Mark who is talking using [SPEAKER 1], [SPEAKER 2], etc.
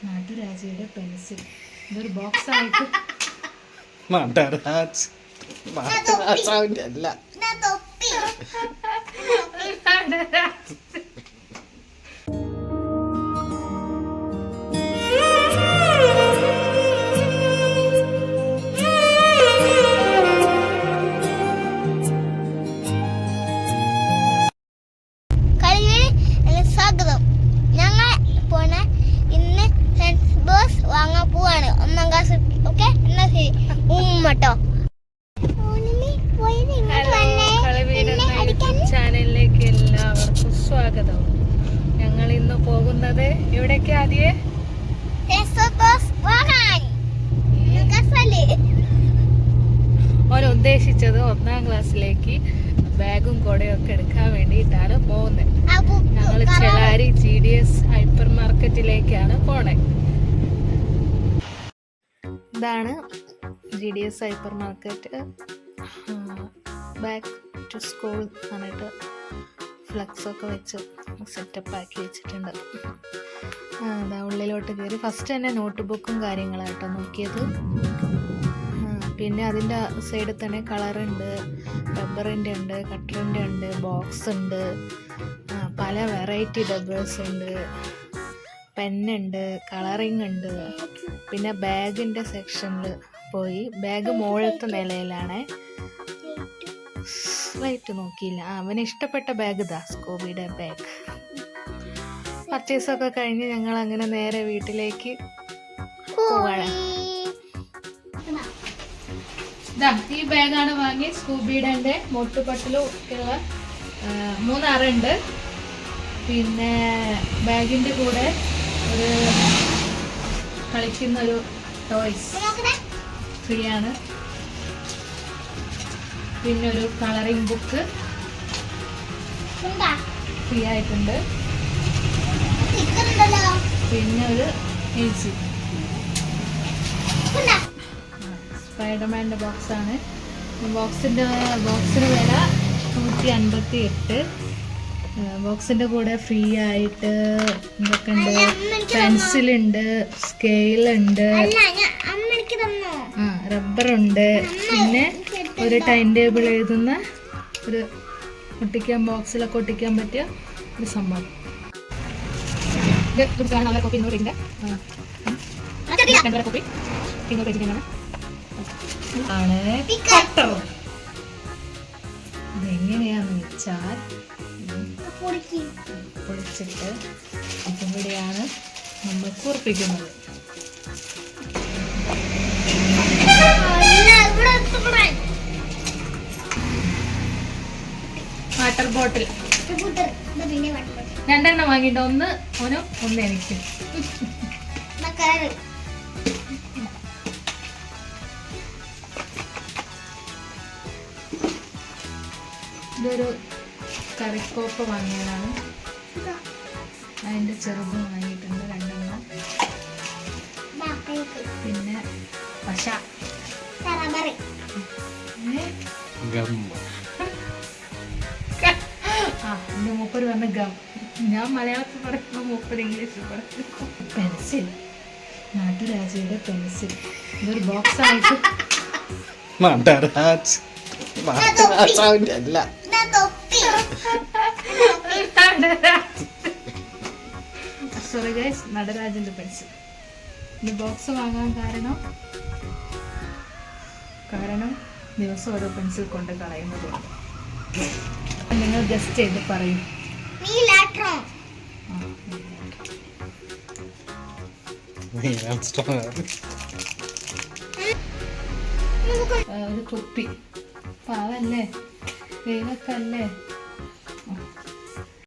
[SPEAKER 1] നാട്ടുരാജയുടെ pencil ഇതൊരു box ആയിട്ട്
[SPEAKER 2] അല്ല
[SPEAKER 3] സ്വാഗതം. ഞങ്ങൾ പോണ ഇന്ന് ബോസ് വാങ്ങാൻ പോവാണ് 1ാം ക്ലാസ്. ഓക്കെ, എന്നാ ശരി ഉമ്മട്ടോ.
[SPEAKER 1] ചാനലിലേക്ക് എല്ലാവർക്കും സ്വാഗതം. ഞങ്ങൾ ഇന്ന് പോകുന്നത് എവിടേക്ക് ആദ്യേ ഓൻ ഉദ്ദേശിച്ചത് 1ാം ക്ലാസ്സിലേക്ക് ബാഗും കുടയും ഒക്കെ എടുക്കാൻ വേണ്ടിയിട്ടാണ് പോകുന്നത്. ഞങ്ങൾ ചെലാരി GDS ഹൈപ്പർ മാർക്കറ്റിലേക്കാണ് പോണേ. ഇതാണ് GDS hypermarket. Back to school എന്നിട്ട് ഫ്ലക്സൊക്കെ വെച്ച് സെറ്റപ്പ് ആക്കി വെച്ചിട്ടുണ്ട്. അതാ ഉള്ളിലോട്ട് കയറി ഫസ്റ്റ് തന്നെ നോട്ട് ബുക്കും കാര്യങ്ങളായിട്ടോ നോക്കിയത്. പിന്നെ അതിൻ്റെ സൈഡിൽ തന്നെ കളറുണ്ട്, റബ്ബറിൻ്റെ ഉണ്ട്, കട്ടറിൻ്റെ ഉണ്ട്, ബോക്സ് ഉണ്ട്, പല വെറൈറ്റി ഡബ്ബേഴ്സ് ഉണ്ട്, പെന്നുണ്ട്, കളറിങ് ഉണ്ട്. പിന്നെ ബാഗിൻ്റെ സെക്ഷനിൽ പോയി. ബാഗ് മുകളിലത്തെ നിലയിലാണ്. റേറ്റ് നോക്കിയില്ല. അവന് ഇഷ്ടപ്പെട്ട ബാഗ് ഇതാ, സ്കൂബിയുടെ ബാഗ്. പർച്ചേസൊക്കെ കഴിഞ്ഞ് ഞങ്ങൾ അങ്ങനെ നേരെ വീട്ടിലേക്ക് പോവാണ്. ഈ ബാഗാണ് വാങ്ങി. സ്കൂബിയുടെ മൊട്ടുപട്ടിലും ഒക്കെയുള്ള 3 അറുണ്ട്. പിന്നെ ബാഗിൻ്റെ കൂടെ ഒരു കളിക്കുന്ന ഒരു ടോയ്സ് ഫ്രീ ആണ്. പിന്നെ ഒരു കളറിംഗ് ബുക്ക് ഫ്രീ ആയിട്ടുണ്ട്. പിന്നെ ഒരു എസി. സ്പൈഡർമാൻ്റെ ബോക്സാണ്. ബോക്സിന് വില 158. ബോക്സിൻ്റെ കൂടെ ഫ്രീ ആയിട്ട് എന്തൊക്കെ ഉണ്ട്? പെൻസിലുണ്ട്, സ്കെയിലുണ്ട്, റബ്ബറുണ്ട്. പിന്നെ ഒരു ടൈം ടേബിൾ എഴുതുന്ന ഒരു ഒട്ടിക്കാൻ, ബോക്സിലൊക്കെ ഒട്ടിക്കാൻ പറ്റിയ ഒരു സംഭവം. കോപ്പി 100 കോപ്പി 200 ആണ്. കട്ടർ ഇതെങ്ങനെയാന്ന് വെച്ചാൽ പൊളിച്ചിട്ട് ഇവിടെയാണ് നമ്മൾ കുറിപ്പിക്കുന്നത്. വാട്ടർ ബോട്ടിൽ 2 വാങ്ങിയിട്ട് 1 ഓനും 1 എനിക്കും. ഇതൊരു കറിക്കോപ്പ് വാങ്ങിയതാണ്. അതിൻ്റെ ചെറുതും വാങ്ങിയിട്ടുണ്ട് 2. പിന്നെ പശ, എൻ്റെ മൂപ്പര് പറഞ്ഞ ഗം. ഞാൻ മലയാളത്തിൽ പറയുമ്പോൾ മൂപ്പര് ഇംഗ്ലീഷിൽ പറഞ്ഞു. പെൻസിൽ, നാട്ടുരാജയുടെ പെൻസിൽ ഇതൊരു ബോക്സ് ആയിട്ട്
[SPEAKER 2] അല്ല
[SPEAKER 1] സോറി ഗൈസ്, നടരാജൻ്റെ പെൻസിൽ. ഈ ബോക്സ് വാങ്ങാൻ കാരണം ദിവസം ഓരോ പെൻസിൽ കൊണ്ട് കളയുന്നതുകൊണ്ട്. നിങ്ങൾ ഗസ്റ്റ് ചെയ്ത് പറയും. ഒരു കുപ്പി പാവല്ലേ, വെയിലൊക്കെ അല്ലേ.